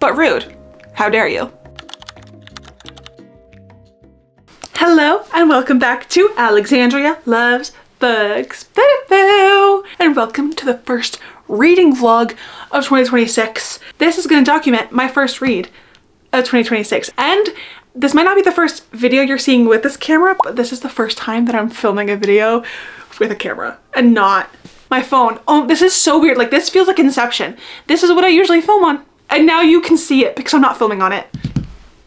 but rude. How dare you? Hello and welcome back to Alexandria Loves Books. And welcome to the first reading vlog of 2026. This is going to document my first read of 2026. And this might not be the first video you're seeing with this camera, but this is the first time that I'm filming a video with a camera and not my phone. Oh, this is so weird. Like, this feels like Inception. This is what I usually film on. And now you can see it because I'm not filming on it.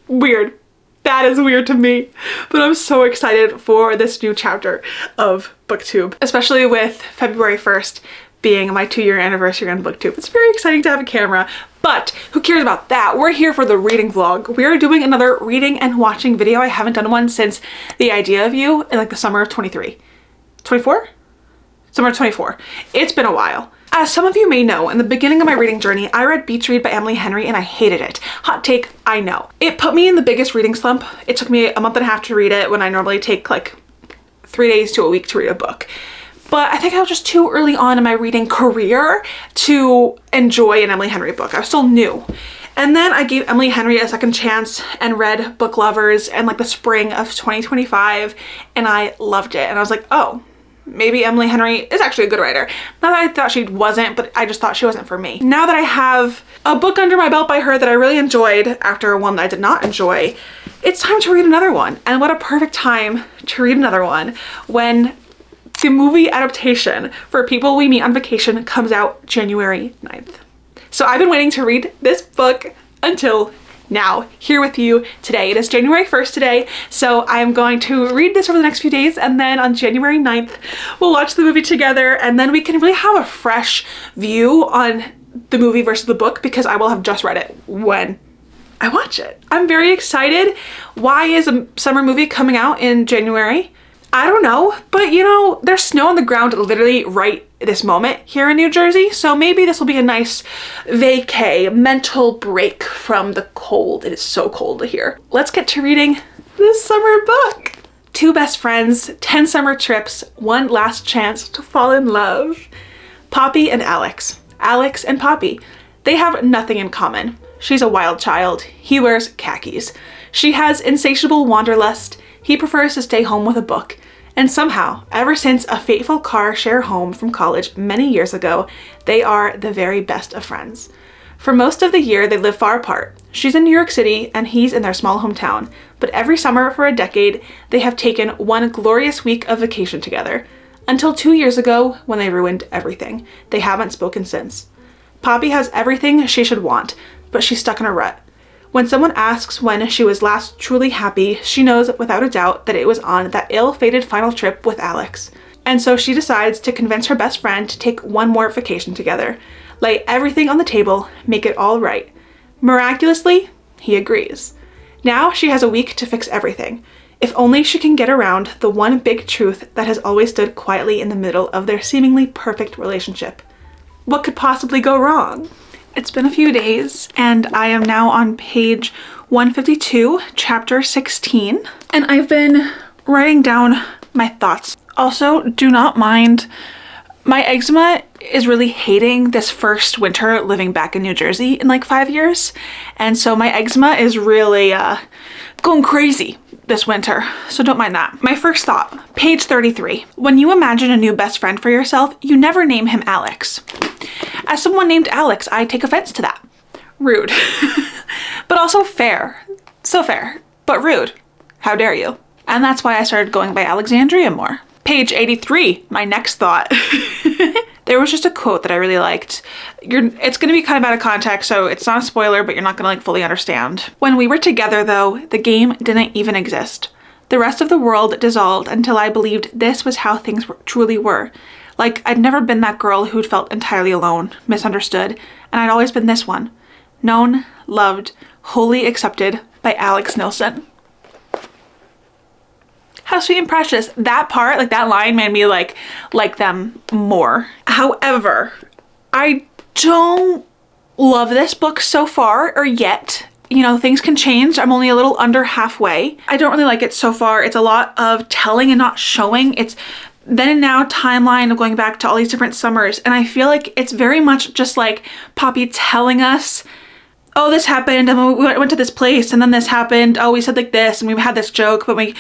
Weird. That is weird to me, but I'm so excited for this new chapter of booktube, especially with February 1st being my 2-year anniversary on booktube. It's very exciting to have a camera, but who cares about that? We're here for the reading vlog. We are doing another reading and watching video. I haven't done one since The Idea of You in like the summer of 23. 24? Summer of 24. It's been a while. As some of you may know, in the beginning of my reading journey, I read Beach Read by Emily Henry and I hated it. Hot take, I know. It put me in the biggest reading slump. It took me a month and a half to read it when I normally take like 3 days to a week to read a book. But I think I was just too early on in my reading career to enjoy an Emily Henry book. I was still new. And then I gave Emily Henry a second chance and read Book Lovers in like the spring of 2025 and I loved it. And I was like, oh, maybe Emily Henry is actually a good writer. Not that I thought she wasn't, but I just thought she wasn't for me. Now that I have a book under my belt by her that I really enjoyed after one that I did not enjoy, it's time to read another one. And what a perfect time to read another one when the movie adaptation for People We Meet on Vacation comes out January 9th. So I've been waiting to read this book until now, here with you today. It is January 1st today, so I am going to read this over the next few days, and then on January 9th, we'll watch the movie together, and then we can really have a fresh view on the movie versus the book because I will have just read it when I watch it. I'm very excited. Why is a summer movie coming out in January? I don't know, but you know, there's snow on the ground literally right this moment here in New Jersey, so maybe this will be a nice vacay, mental break from the cold. It is so cold here. Let's get to reading this summer book. 2 best friends, 10 summer trips, 1 last chance to fall in love. Poppy and Alex. Alex and Poppy. They have nothing in common. She's a wild child. He wears khakis. She has insatiable wanderlust. He prefers to stay home with a book. And somehow, ever since a fateful car share home from college many years ago, they are the very best of friends. For most of the year, they live far apart. She's in New York City and he's in their small hometown. But every summer for a decade, they have taken one glorious week of vacation together. Until 2 years ago, when they ruined everything. They haven't spoken since. Poppy has everything she should want, but she's stuck in a rut. When someone asks when she was last truly happy, she knows without a doubt that it was on that ill-fated final trip with Alex. And so she decides to convince her best friend to take one more vacation together. Lay everything on the table, make it all right. Miraculously, he agrees. Now she has a week to fix everything. If only she can get around the one big truth that has always stood quietly in the middle of their seemingly perfect relationship. What could possibly go wrong? It's been a few days and I am now on page 152, chapter 16, and I've been writing down my thoughts. Also, do not mind, my eczema is really hating this first winter living back in New Jersey in like 5 years, and so my eczema is really going crazy this winter, so don't mind that. My first thought, page 33. When you imagine a new best friend for yourself, you never name him Alex. As someone named Alex, I take offense to that. Rude. But also fair. So fair, but rude. How dare you? And that's why I started going by Alexandria more. Page 83, my next thought. There was just a quote that I really liked. It's gonna be kind of out of context, so it's not a spoiler, but you're not gonna like fully understand. When we were together though, the game didn't even exist. The rest of the world dissolved until I believed this was how things truly were. Like, I'd never been that girl who'd felt entirely alone, misunderstood, and I'd always been this one. Known, loved, wholly accepted by Alex Nilsson. How sweet and precious. That part, like that line made me like them more. However, I don't love this book so far or yet. You know, things can change. I'm only a little under halfway. I don't really like it so far. It's a lot of telling and not showing. It's then and now timeline of going back to all these different summers. And I feel like it's very much just like Poppy telling us oh, this happened and we went to this place and then this happened. Oh, we said like this and we had this joke, but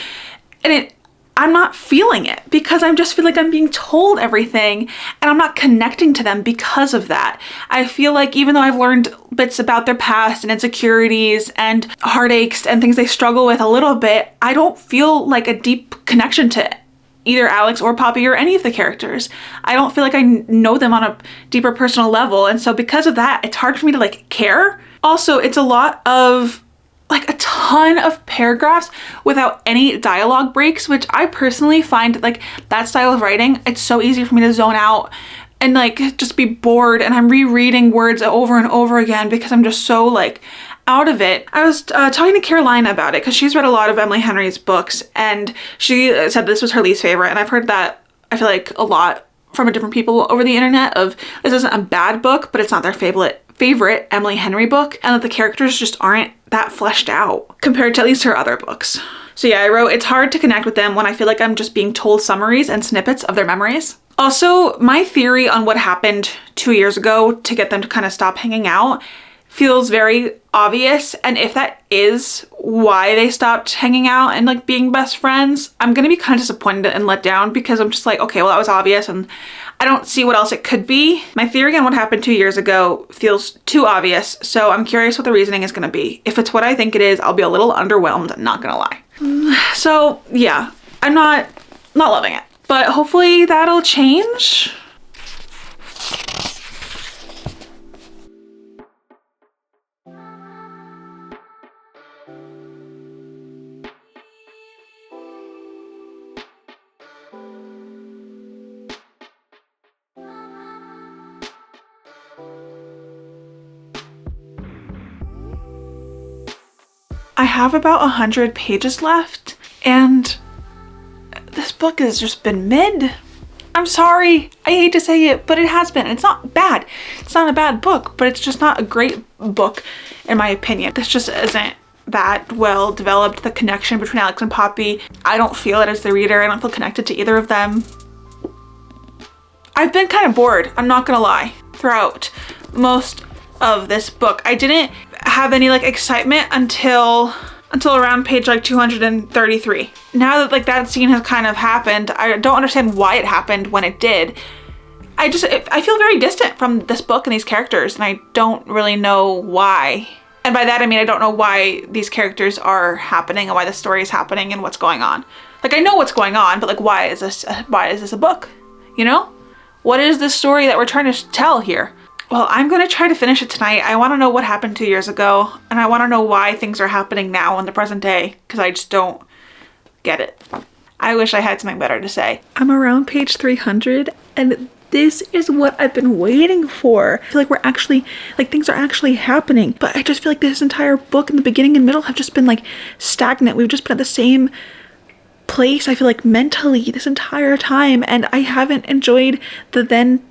I'm not feeling it because I just feel like I'm being told everything and I'm not connecting to them because of that. I feel like even though I've learned bits about their past and insecurities and heartaches and things they struggle with a little bit, I don't feel like a deep connection to either Alex or Poppy or any of the characters. I don't feel like I know them on a deeper personal level. And so because of that, it's hard for me to like care. Also, it's a lot of like a ton of paragraphs without any dialogue breaks, which I personally find like that style of writing, it's so easy for me to zone out and like just be bored, and I'm rereading words over and over again because I'm just so like out of it. I was talking to Carolina about it because she's read a lot of Emily Henry's books and she said this was her least favorite, and I've heard that I feel like a lot from different people over the internet of this isn't a bad book, but it's not their favorite Emily Henry book, and that the characters just aren't that fleshed out compared to at least her other books. So yeah, I wrote, it's hard to connect with them when I feel like I'm just being told summaries and snippets of their memories. Also, my theory on what happened 2 years ago to get them to kind of stop hanging out feels very obvious, and if that is why they stopped hanging out and like being best friends, I'm gonna be kind of disappointed and let down because I'm just like, okay, well that was obvious and I don't see what else it could be. My theory on what happened 2 years ago feels too obvious, so I'm curious what the reasoning is gonna be. If it's what I think it is, I'll be a little underwhelmed, not gonna lie. So yeah, I'm not loving it, but hopefully that'll change. I have about 100 pages left and this book has just been mid. I'm sorry, I hate to say it, but it has been. It's not bad. It's not a bad book, but it's just not a great book in my opinion. This just isn't that well developed, the connection between Alex and Poppy. I don't feel it as the reader. I don't feel connected to either of them. I've been kind of bored, I'm not gonna lie, throughout most of this book. I didn't have any like excitement until around page like 233. Now that like that scene has kind of happened, I don't understand why it happened when it did. I feel very distant from this book and these characters, and I don't really know why. And by that I mean I don't know why these characters are happening and why the story is happening and what's going on. Like I know what's going on, but like why is this a book? You know? What is the story that we're trying to tell here? Well, I'm gonna try to finish it tonight. I wanna know what happened 2 years ago, and I wanna know why things are happening now in the present day, because I just don't get it. I wish I had something better to say. I'm around page 300, and this is what I've been waiting for. I feel like we're actually, like things are actually happening, but I just feel like this entire book in the beginning and middle have just been like stagnant. We've just been at the same place, I feel like mentally this entire time, and I haven't enjoyed the then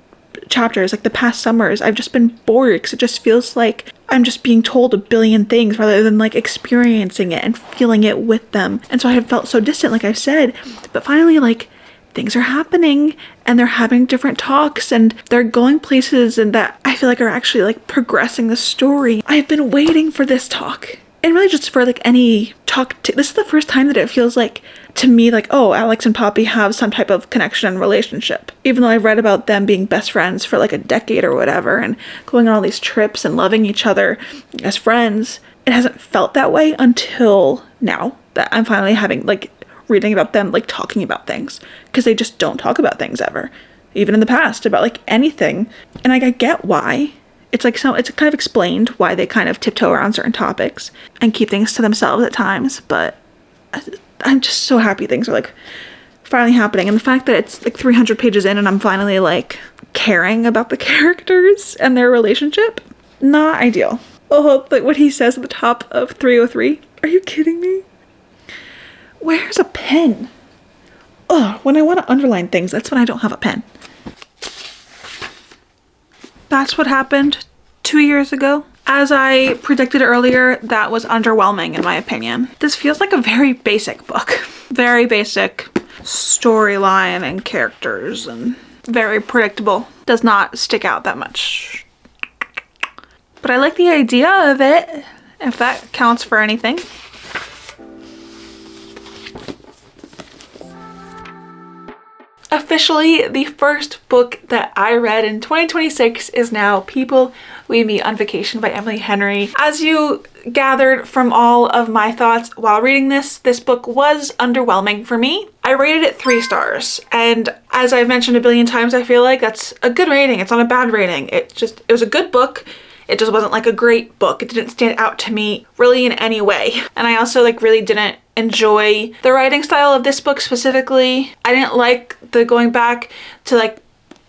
chapters, like the past summers. I've just been bored because it just feels like I'm just being told a billion things rather than like experiencing it and feeling it with them. And so I have felt so distant, like I've said, but finally like things are happening and they're having different talks and they're going places and that I feel like are actually like progressing the story. I've been waiting for this talk. And really just for like any talk this is the first time that it feels like to me like, oh, Alex and Poppy have some type of connection and relationship. Even though I've read about them being best friends for like a decade or whatever and going on all these trips and loving each other as friends, it hasn't felt that way until now that I'm finally having like reading about them like talking about things, because they just don't talk about things ever, even in the past about like anything. And like I get why. It's like it's kind of explained why they kind of tiptoe around certain topics and keep things to themselves at times, but I'm just so happy things are like finally happening. And the fact that it's like 300 pages in and I'm finally like caring about the characters and their relationship, not ideal. Oh, like what he says at the top of 303. Are you kidding me? Where's a pen? Oh, when I want to underline things, that's when I don't have a pen. That's what happened 2 years ago. As I predicted earlier, that was underwhelming in my opinion. This feels like a very basic book. Very basic storyline and characters and very predictable. Does not stick out that much. but I like the idea of it, if that counts for anything. Officially, the first book that I read in 2026 is now People We Meet on Vacation by Emily Henry. As you gathered from all of my thoughts while reading this book was underwhelming for me. I rated it 3 stars, and as I've mentioned a billion times, I feel like that's a good rating. It's not a bad rating. It was a good book. It just wasn't like a great book. It didn't stand out to me really in any way. And I also like really didn't enjoy the writing style of this book specifically. I didn't like the going back to like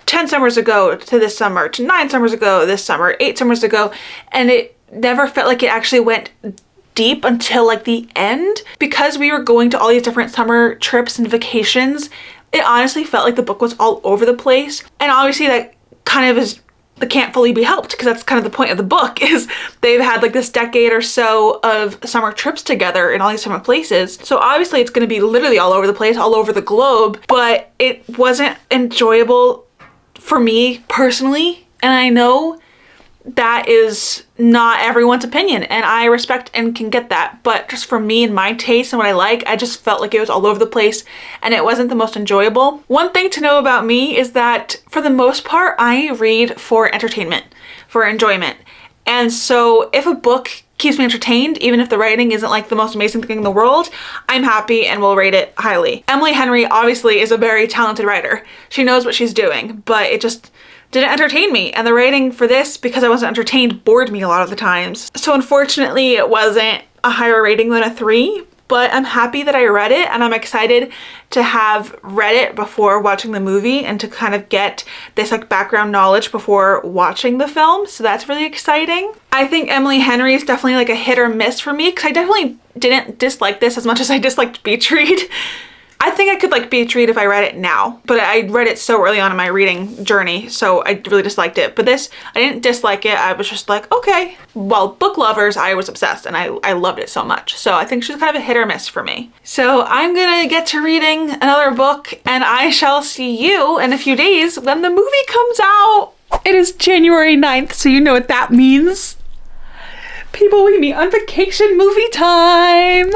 10 summers ago to this summer, to 9 summers ago this summer, 8 summers ago, and it never felt like it actually went deep until like the end. Because we were going to all these different summer trips and vacations, it honestly felt like the book was all over the place. And obviously that kind of is, that can't fully be helped, because that's kind of the point of the book, is they've had like this decade or so of summer trips together in all these summer places. So obviously it's going to be literally all over the place, all over the globe, but it wasn't enjoyable for me personally. And I know that is not everyone's opinion, and I respect and can get that, but just for me and my taste and what I like, I just felt like it was all over the place and it wasn't the most enjoyable. One thing to know about me is that for the most part, I read for entertainment, for enjoyment. And so if a book keeps me entertained, even if the writing isn't like the most amazing thing in the world, I'm happy and will rate it highly. Emily Henry obviously is a very talented writer. She knows what she's doing, but it just didn't entertain me, and the writing for this, because I wasn't entertained, bored me a lot of the times. So unfortunately it wasn't a higher rating than a 3, but I'm happy that I read it, and I'm excited to have read it before watching the movie and to kind of get this like background knowledge before watching the film. So that's really exciting. I think Emily Henry is definitely like a hit or miss for me, because I definitely didn't dislike this as much as I disliked Beach Read. I think I could like Beach Read if I read it now, but I read it so early on in my reading journey, so I really disliked it. But this, I didn't dislike it. I was just like, okay. Well, book lovers, I was obsessed, and I loved it so much. So I think she's kind of a hit or miss for me. So I'm gonna get to reading another book, and I shall see you in a few days when the movie comes out. It is January 9th, so you know what that means. People We Meet on Vacation movie time.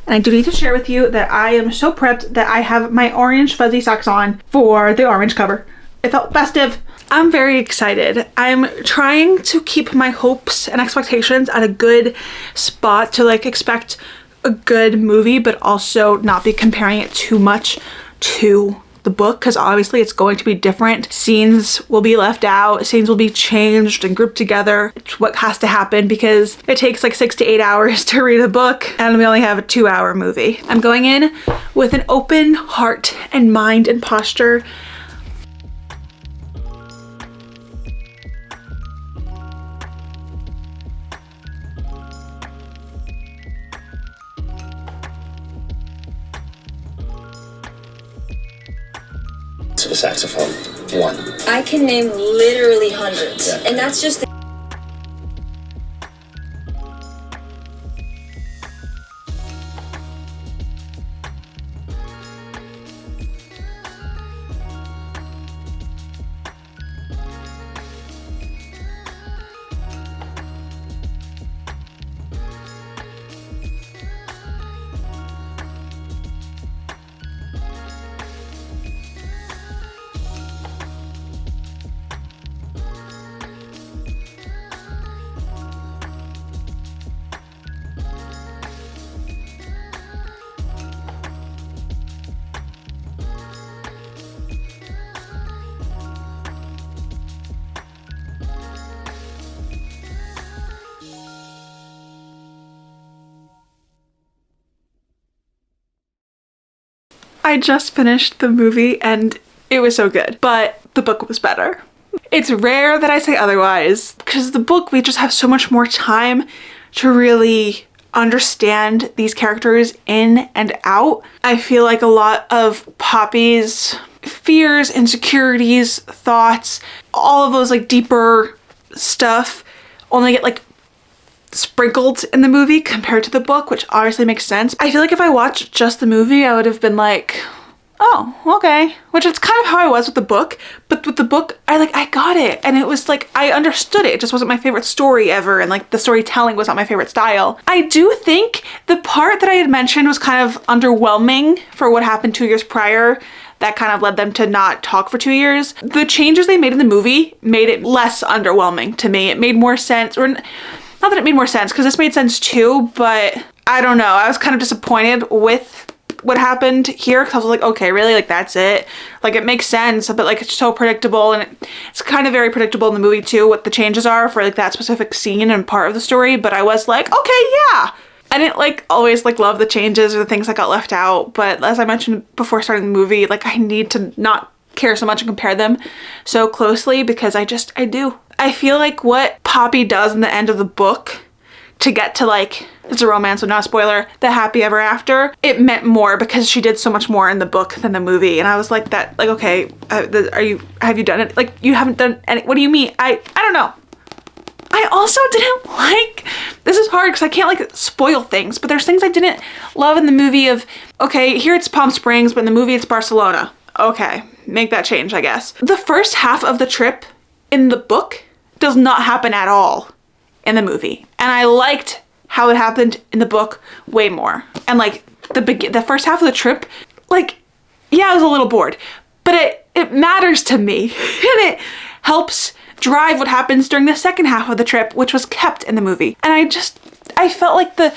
And I do need to share with you that I am so prepped that I have my orange fuzzy socks on for the orange cover. It felt festive. I'm very excited. I'm trying to keep my hopes and expectations at a good spot to like expect a good movie, but also not be comparing it too much to the book, because obviously it's going to be different. Scenes will be left out, scenes will be changed and grouped together. It's what has to happen because it takes like 6 to 8 hours to read a book, and we only have a 2-hour movie. I'm going in with an open heart and mind and posture. To the saxophone. 1. I can name literally hundreds, Yeah. and that's just I just finished the movie and it was so good, but the book was better. It's rare that I say otherwise, because the book, we just have so much more time to really understand these characters in and out. I feel like a lot of Poppy's fears, insecurities, thoughts, all of those like deeper stuff only get like sprinkled in the movie compared to the book, which obviously makes sense. I feel like if I watched just the movie, I would have been like, oh, okay. Which is kind of how I was with the book, but with the book, I got it, and it was like, I understood it. It just wasn't my favorite story ever, and like the storytelling was not my favorite style. I do think the part that I had mentioned was kind of underwhelming for what happened 2 years prior. That kind of led them to not talk for 2 years. The changes they made in the movie made it less underwhelming to me. It made more sense, or not that it made more sense, because this made sense too, but I don't know. I was kind of disappointed with what happened here, because I was like, okay, really? Like, that's it? Like, it makes sense, but like, it's so predictable, and it's kind of very predictable in the movie too, what the changes are for like that specific scene and part of the story, but I was like, okay, yeah. I didn't like always like love the changes or the things that got left out, but as I mentioned before starting the movie, like I need to not care so much and compare them so closely, because I do. I feel like what Poppy does in the end of the book to get to like, it's a romance, so not a spoiler, the happy ever after, it meant more because she did so much more in the book than the movie. And I was like, that, like, okay, have you done it? Like, you haven't done any, what do you mean? I don't know. I also didn't like, this is hard because I can't like spoil things, but there's things I didn't love in the movie of, okay, here it's Palm Springs, but in the movie it's Barcelona. Okay, make that change, I guess. The first half of the trip in the book does not happen at all in the movie. And I liked how it happened in the book way more. And like the first half of the trip, like, yeah, I was a little bored, but it matters to me and it helps drive what happens during the second half of the trip, which was kept in the movie. And I felt like the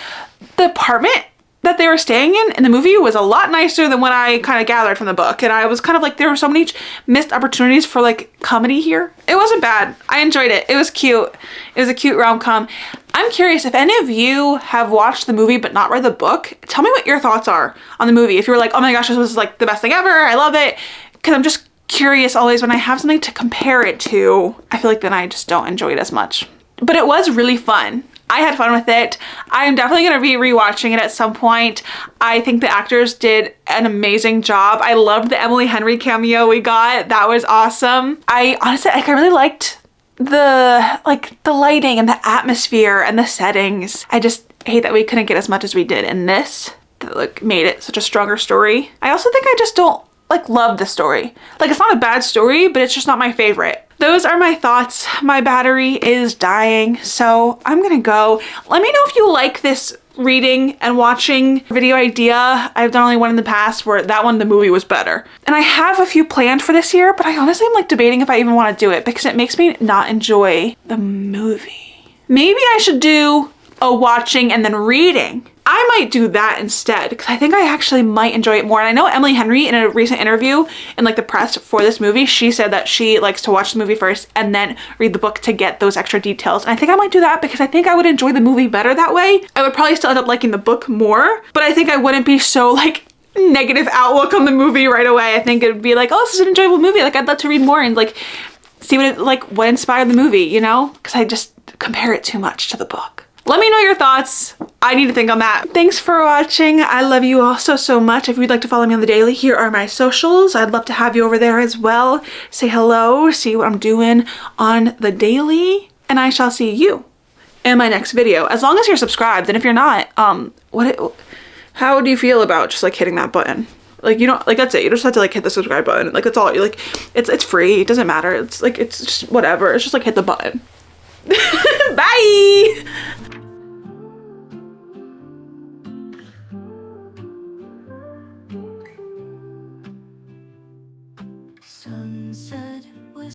apartment that they were staying in the movie was a lot nicer than what I kind of gathered from the book. And I was kind of like, there were so many missed opportunities for like comedy here. It wasn't bad. I enjoyed it. It was cute. It was a cute rom-com. I'm curious if any of you have watched the movie but not read the book. Tell me what your thoughts are on the movie. If you were like, oh my gosh, this was like the best thing ever, I love it. Because I'm just curious always when I have something to compare it to, I feel like then I just don't enjoy it as much. But it was really fun. I had fun with it. I'm definitely going to be rewatching it at some point. I think the actors did an amazing job. I loved the Emily Henry cameo we got. That was awesome. I honestly, like, I really liked the lighting and the atmosphere and the settings. I just hate that we couldn't get as much as we did in this. That like made it such a stronger story. I also think I just don't like love the story. Like, it's not a bad story, but it's just not my favorite. Those are my thoughts. My battery is dying, so I'm gonna go. Let me know if you like this reading and watching video idea. I've done only one in the past where that one, the movie was better. And I have a few planned for this year, but I honestly am like debating if I even want to do it because it makes me not enjoy the movie. Maybe I should do a watching and then reading. I might do that instead because I think I actually might enjoy it more. And I know Emily Henry in a recent interview in like the press for this movie, she said that she likes to watch the movie first and then read the book to get those extra details. And I think I might do that because I think I would enjoy the movie better that way. I would probably still end up liking the book more, but I think I wouldn't be so like negative outlook on the movie right away. I think it would be like, oh, this is an enjoyable movie. Like, I'd love to read more and like see what inspired the movie, you know? Because I just compare it too much to the book. Let me know your thoughts. I need to think on that. Thanks for watching. I love you all so much. If you'd like to follow me on the daily, here are my socials. I'd love to have you over there as well. Say hello, see what I'm doing on the daily, and I shall see you in my next video. As long as you're subscribed, and if you're not, how do you feel about just like hitting that button? Like, you know, like that's it. You just have to like hit the subscribe button. Like, that's all. You're like, it's free. It doesn't matter. It's like, it's just whatever. It's just like hit the button. Bye.